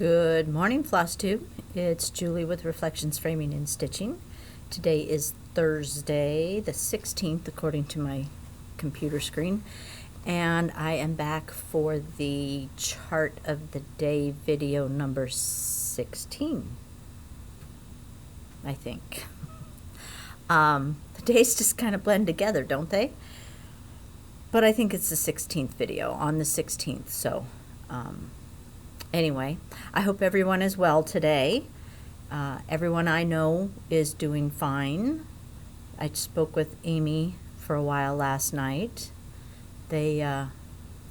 Good morning, FlossTube. It's Julie with Reflections Framing and Stitching. Today is Thursday, the 16th, according to my computer screen, and I am back for the chart of the day video number 16, I think. The days just kind of blend together, don't they? But I think it's the 16th video on the 16th, so anyway, I hope everyone is well today. Everyone I know is doing fine. I spoke with Amy for a while last night. Amy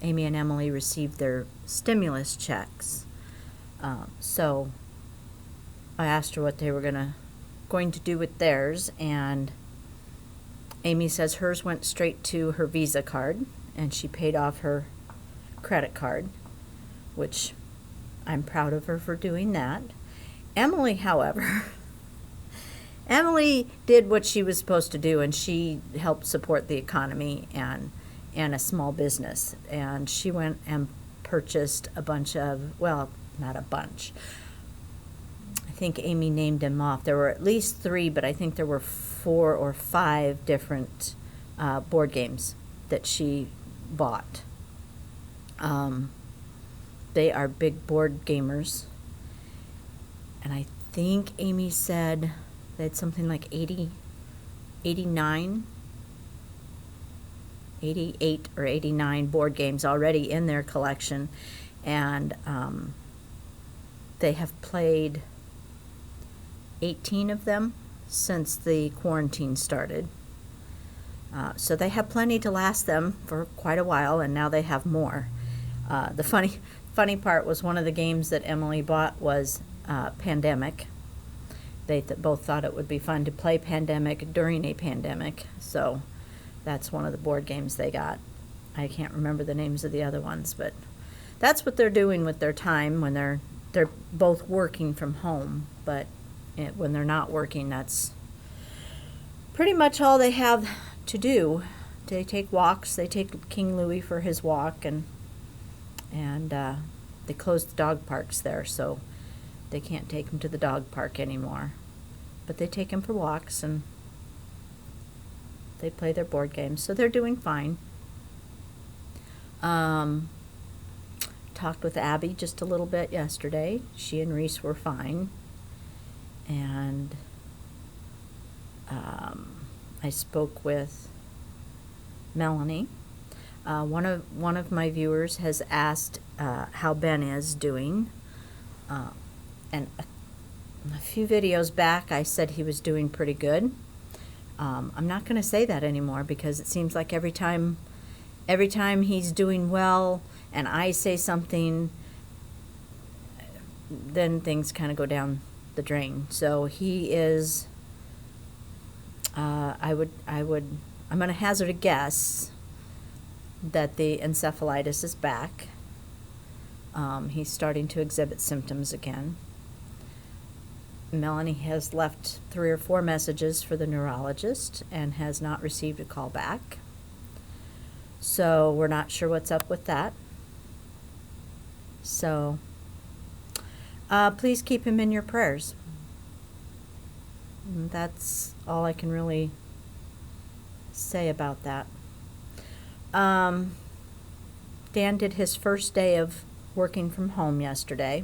and Emily received their stimulus checks. So I asked her what they were going to do with theirs, and Amy says hers went straight to her Visa card, and she paid off her credit card, which I'm proud of her for doing that. Emily, however, Emily did what she was supposed to do, and she helped support the economy and a small business. And she went and purchased a bunch of, well, not a bunch. I think Amy named them off. There were at least 3, but I think there were 4 or 5 different board games that she bought. They are big board gamers. And I think Amy said they had something like 88 or 89 board games already in their collection. And they have played 18 of them since the quarantine started. So they have plenty to last them for quite a while, and now they have more. The funny part was one of the games that Emily bought was Pandemic. They both thought it would be fun to play Pandemic during a pandemic, so that's one of the board games they got. I can't remember the names of the other ones, but that's what they're doing with their time when they're both working from home. But when they're not working, that's pretty much all they have to do. They take walks. They take King Louie for his walk, and they closed the dog parks there, so they can't take him to the dog park anymore. But they take him for walks, and they play their board games, so they're doing fine. Talked with Abby just a little bit yesterday. She and Reese were fine. And I spoke with Melanie. One of my viewers has asked how Ben is doing, and a few videos back I said he was doing pretty good. I'm not going to say that anymore because it seems like every time he's doing well and I say something, then things kind of go down the drain. So he is. I'm going to hazard a guess that the encephalitis is back. He's starting to exhibit symptoms again. Melanie has left 3 or 4 messages for the neurologist and has not received a call back. So we're not sure what's up with that. So please keep him in your prayers. That's all I can really say about that. Dan did his first day of working from home yesterday.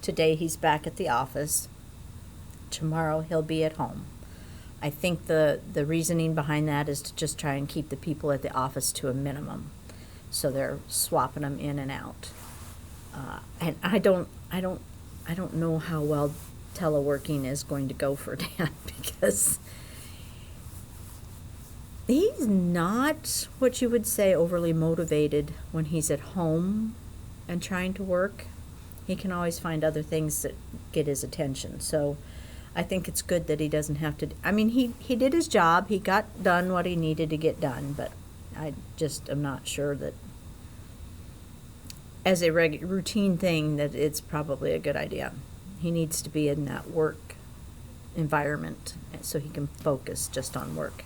Today he's back at the office. Tomorrow he'll be at home. I think the reasoning behind that is to just try and keep the people at the office to a minimum. So they're swapping them in and out. And I don't know how well teleworking is going to go for Dan because he's not what you would say overly motivated when he's at home and trying to work. He can always find other things that get his attention. So I think it's good that he doesn't have to. I mean, he did his job. He got done what he needed to get done, but I just am not sure that as a routine thing that it's probably a good idea. He needs to be in that work environment so he can focus just on work.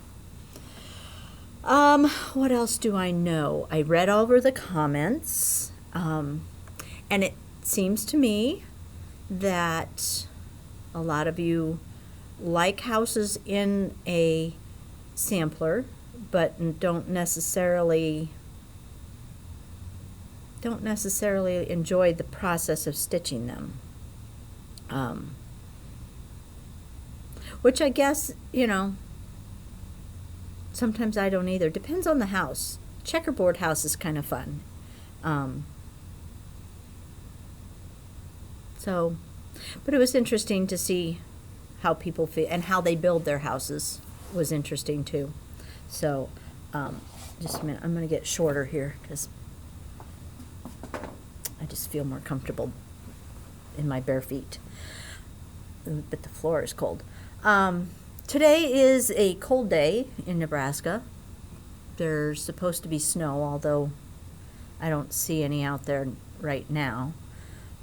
What else do I know? I read over the comments, and it seems to me that a lot of you like houses in a sampler, but don't necessarily enjoy the process of stitching them. Which I guess, sometimes I don't either. Depends on the house. Checkerboard house is kind of fun. But it was interesting to see how people feel and how they build their houses was interesting too. So, just a minute. I'm going to get shorter here because I just feel more comfortable in my bare feet. But the floor is cold. Today is a cold day in Nebraska. There's supposed to be snow, although I don't see any out there right now.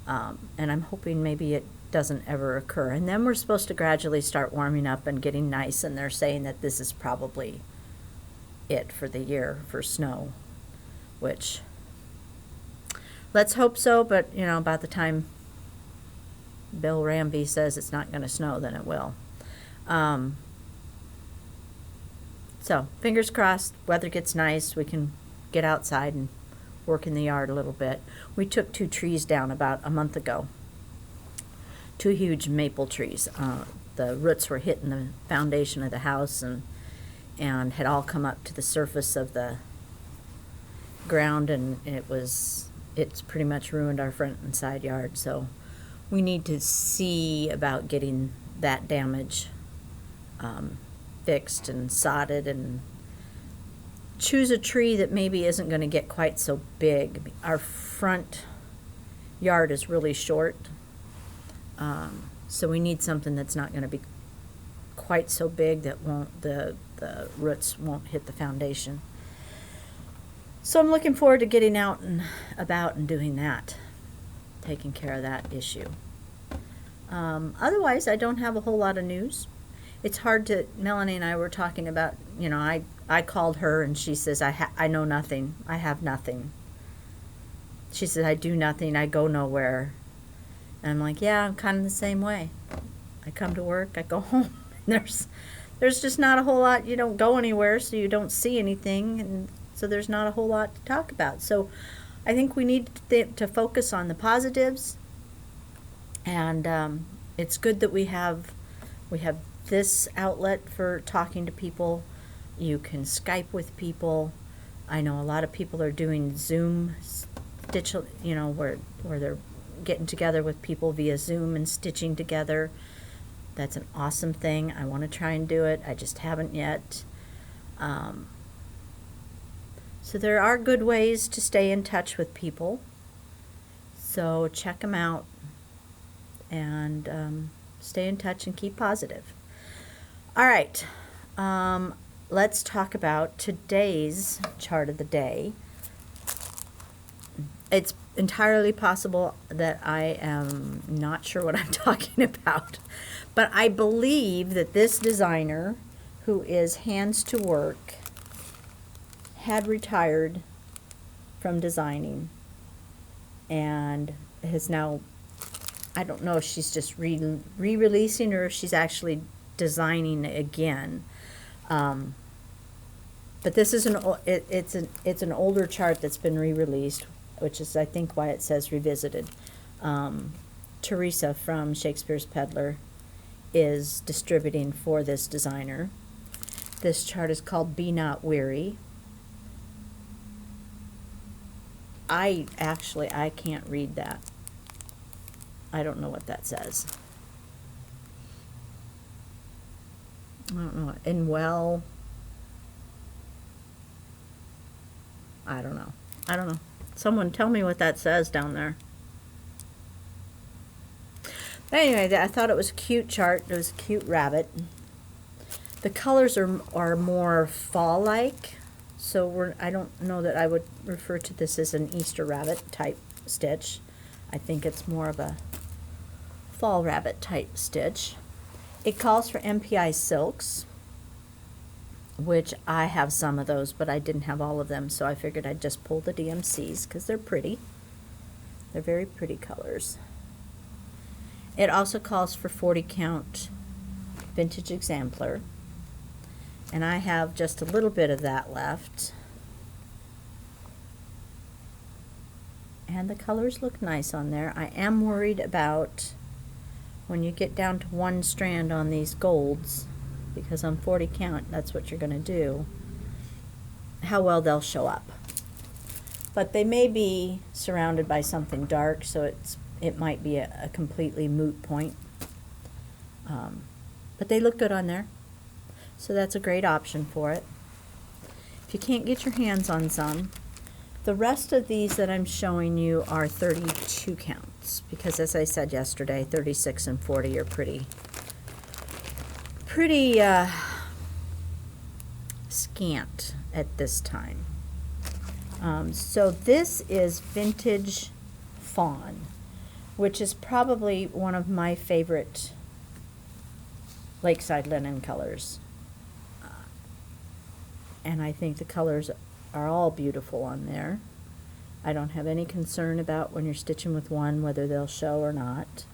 And I'm hoping maybe it doesn't ever occur. And then we're supposed to gradually start warming up and getting nice, and they're saying that this is probably it for the year for snow, which let's hope so, but about the time Bill Ramby says it's not going to snow, then it will. So fingers crossed, weather gets nice, we can get outside and work in the yard a little bit. We took 2 trees down about a month ago. 2 huge maple trees. The roots were hitting the foundation of the house and had all come up to the surface of the ground, and it's pretty much ruined our front and side yard. So we need to see about getting that damage fixed and sodded, and choose a tree that maybe isn't going to get quite so big. Our front yard is really short, so we need something that's not going to be quite so big that the roots won't hit the foundation. So I'm looking forward to getting out and about and doing that, taking care of that issue. Otherwise, I don't have a whole lot of news. It's hard to, Melanie and I were talking about, I called her and she says, I know nothing. I have nothing. She says, I do nothing. I go nowhere. And I'm like, yeah, I'm kind of the same way. I come to work, I go home. There's just not a whole lot. You don't go anywhere, so you don't see anything. And so there's not a whole lot to talk about. So I think we need to focus on the positives. And it's good that we have this outlet for talking to people. You can Skype with people. I know a lot of people are doing Zoom stitch, where they're getting together with people via Zoom and stitching together. That's an awesome thing. I want to try and do it. I just haven't yet. So there are good ways to stay in touch with people. So check them out and stay in touch and keep positive. All right, let's talk about today's chart of the day. It's entirely possible that I am not sure what I'm talking about, but I believe that this designer, who is Hands to Work, had retired from designing and has now, I don't know if she's just re-releasing or if she's actually designing again. But this is it's an older chart that's been re-released, which is, I think, why it says revisited. Teresa from Shakespeare's Peddler is distributing for this designer. This chart is called Be Not Weary. I can't read that. I don't know what that says. I don't know. And well, I don't know. Someone tell me what that says down there. But anyway, I thought it was a cute chart. It was a cute rabbit. The colors are more fall-like, so I don't know that I would refer to this as an Easter rabbit type stitch. I think it's more of a fall rabbit type stitch. It calls for MPI silks, which I have some of those, but I didn't have all of them, so I figured I'd just pull the DMCs because they're pretty. They're very pretty colors. It also calls for 40 count vintage exemplar. And I have just a little bit of that left. And the colors look nice on there. I am worried about when you get down to one strand on these golds, because on 40 count, that's what you're going to do, how well they'll show up. But they may be surrounded by something dark, so it might be a completely moot point. But they look good on there, so that's a great option for it. If you can't get your hands on some, the rest of these that I'm showing you are 32 counts, because as I said yesterday, 36 and 40 are pretty scant at this time. So this is Vintage Fawn, which is probably one of my favorite Lakeside linen colors. And I think the colors are all beautiful on there. I don't have any concern about when you're stitching with one whether they'll show or not.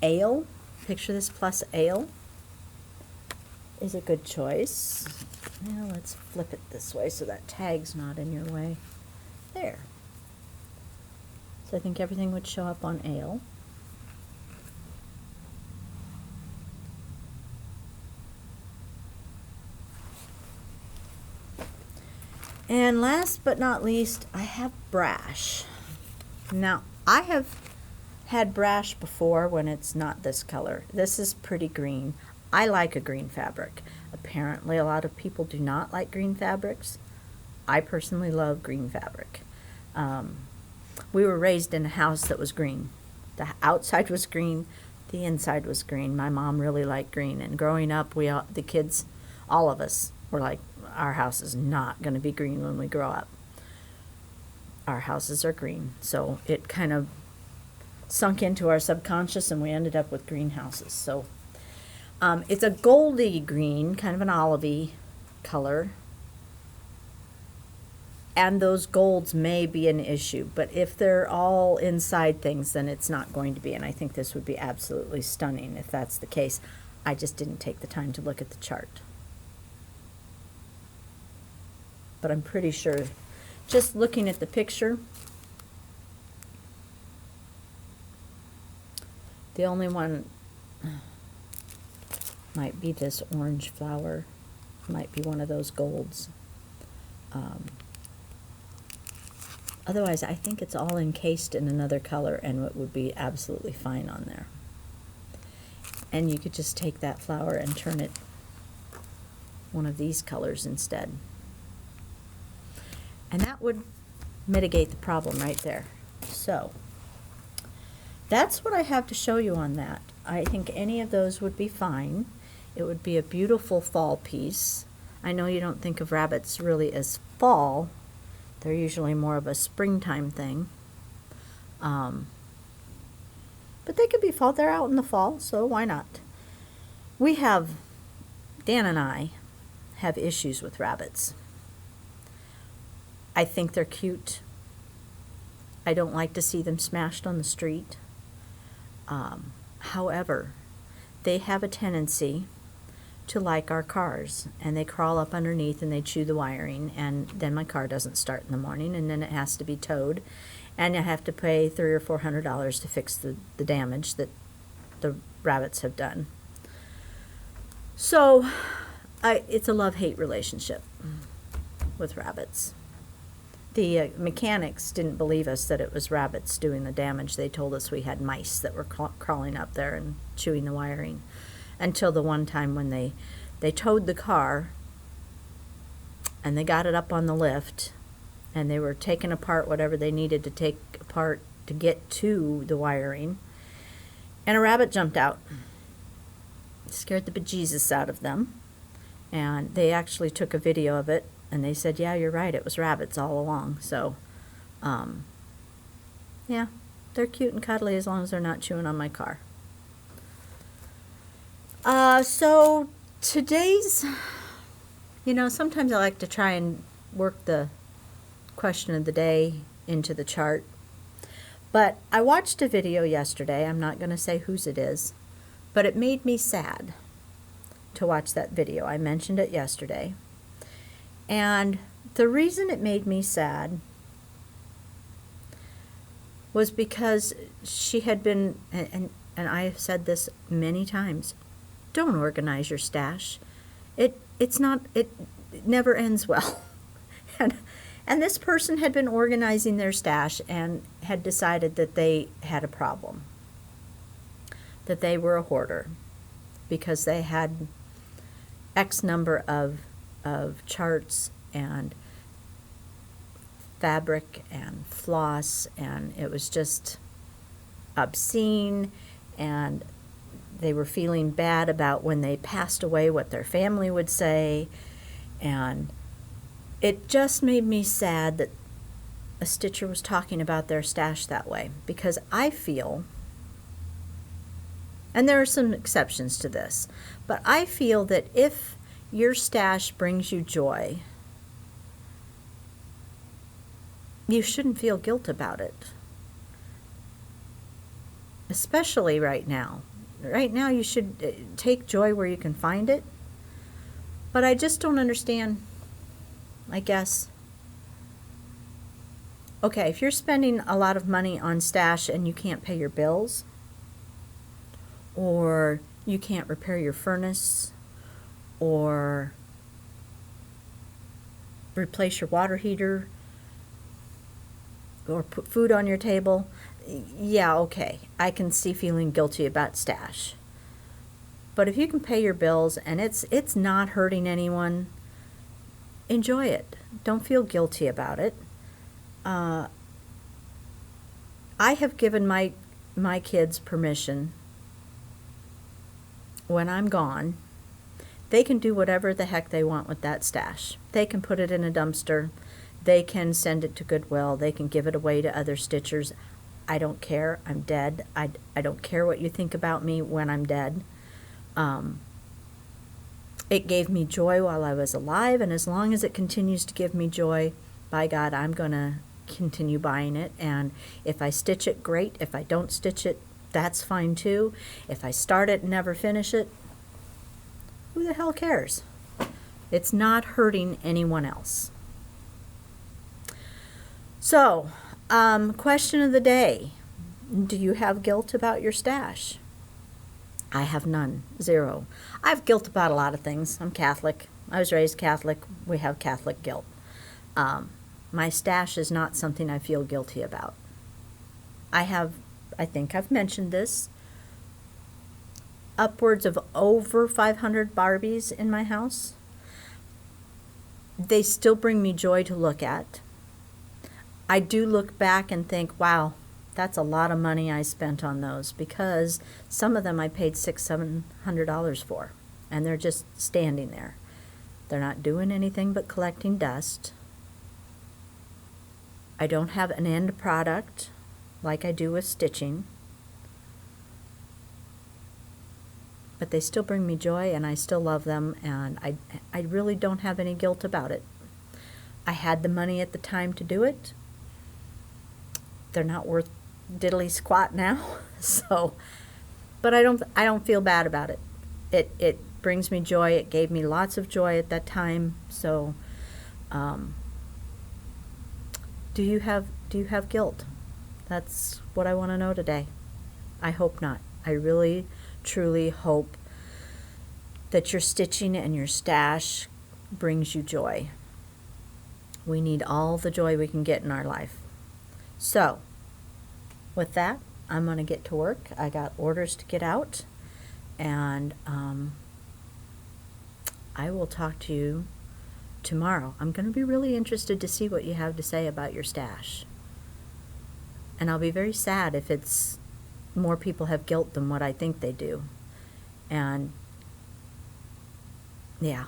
Ale, picture this plus ale, is a good choice. Now let's flip it this way so that tag's not in your way. There. So I think everything would show up on ale. And last but not least, I have Brash. Now, I have had Brash before when it's not this color. This is pretty green. I like a green fabric. Apparently, a lot of people do not like green fabrics. I personally love green fabric. We were raised in a house that was green. The outside was green, the inside was green. My mom really liked green, and growing up, the kids, all of us, were like, our house is not going to be green when we grow up. Our houses are green, so it kind of sunk into our subconscious, and we ended up with greenhouses. So it's a goldy green, kind of an olivey color, and those golds may be an issue, but if they're all inside things, then it's not going to be, and I think this would be absolutely stunning if that's the case. I just didn't take the time to look at the chart. But I'm pretty sure, just looking at the picture, the only one might be this orange flower, might be one of those golds. Otherwise, I think it's all encased in another color, and it would be absolutely fine on there. And you could just take that flower and turn it one of these colors instead. And that would mitigate the problem right there. So that's what I have to show you on that. I think any of those would be fine. It would be a beautiful fall piece. I know you don't think of rabbits really as fall. They're usually more of a springtime thing. But they could be fall. They're out in the fall, so why not? Dan and I have issues with rabbits. I think they're cute. I don't like to see them smashed on the street. However, they have a tendency to like our cars, and they crawl up underneath and they chew the wiring, and then my car doesn't start in the morning, and then it has to be towed, and I have to pay $300 or $400 to fix the damage that the rabbits have done. So it's a love-hate relationship with rabbits. The mechanics didn't believe us that it was rabbits doing the damage. They told us we had mice that were crawling up there and chewing the wiring, until the one time when they towed the car and they got it up on the lift and they were taking apart whatever they needed to take apart to get to the wiring, and a rabbit jumped out. It scared the bejesus out of them, and they actually took a video of it. And they said, yeah, you're right, it was rabbits all along. So, yeah, they're cute and cuddly as long as they're not chewing on my car. So today's, sometimes I like to try and work the question of the day into the chart. But I watched a video yesterday. I'm not going to say whose it is, but it made me sad to watch that video. I mentioned it yesterday. And the reason it made me sad was because she had been, and I have said this many times, don't organize your stash. It never ends well. And this person had been organizing their stash and had decided that they had a problem, that they were a hoarder, because they had X number of charts and fabric and floss, and it was just obscene, and they were feeling bad about when they passed away what their family would say, and it just made me sad that a stitcher was talking about their stash that way, because I feel, and there are some exceptions to this, but I feel that if your stash brings you joy, you shouldn't feel guilt about it. Especially right now. Right now you should take joy where you can find it. But I just don't understand, I guess. Okay, if you're spending a lot of money on stash and you can't pay your bills, or you can't repair your furnace, or replace your water heater, or put food on your table, yeah, okay, I can see feeling guilty about stash. But if you can pay your bills and it's not hurting anyone, enjoy it. Don't feel guilty about it. I have given my kids permission, when I'm gone, they can do whatever the heck they want with that stash. They can put it in a dumpster. They can send it to Goodwill. They can give it away to other stitchers. I don't care. I'm dead. I don't care what you think about me when I'm dead. It gave me joy while I was alive, and as long as it continues to give me joy, by God, I'm going to continue buying it. And if I stitch it, great. If I don't stitch it, that's fine too. If I start it and never finish it, who the hell cares? It's not hurting anyone else. So, question of the day. Do you have guilt about your stash? I have none. Zero. I have guilt about a lot of things. I'm Catholic. I was raised Catholic. We have Catholic guilt. My stash is not something I feel guilty about. I think I've mentioned this, upwards of over 500 Barbies in my house. They still bring me joy to look at. I do look back and think, wow, that's a lot of money I spent on those, because some of them I paid $600-700 for, and they're just standing there. They're not doing anything but collecting dust. I don't have an end product like I do with stitching, but they still bring me joy, and I still love them, and I really don't have any guilt about it. I had the money at the time to do it. They're not worth diddly squat now, so, but I don't feel bad about it. It brings me joy. It gave me lots of joy at that time. So, do you have guilt? That's what I want to know today. I hope not. I really, truly hope that your stitching and your stash brings you joy. We need all the joy we can get in our life. So, with that, I'm going to get to work. I got orders to get out, and I will talk to you tomorrow. I'm going to be really interested to see what you have to say about your stash. And I'll be very sad if it's more people have guilt than what I think they do. And yeah,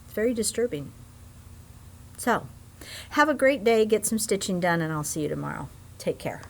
it's very disturbing. So, have a great day, get some stitching done, and I'll see you tomorrow. Take care.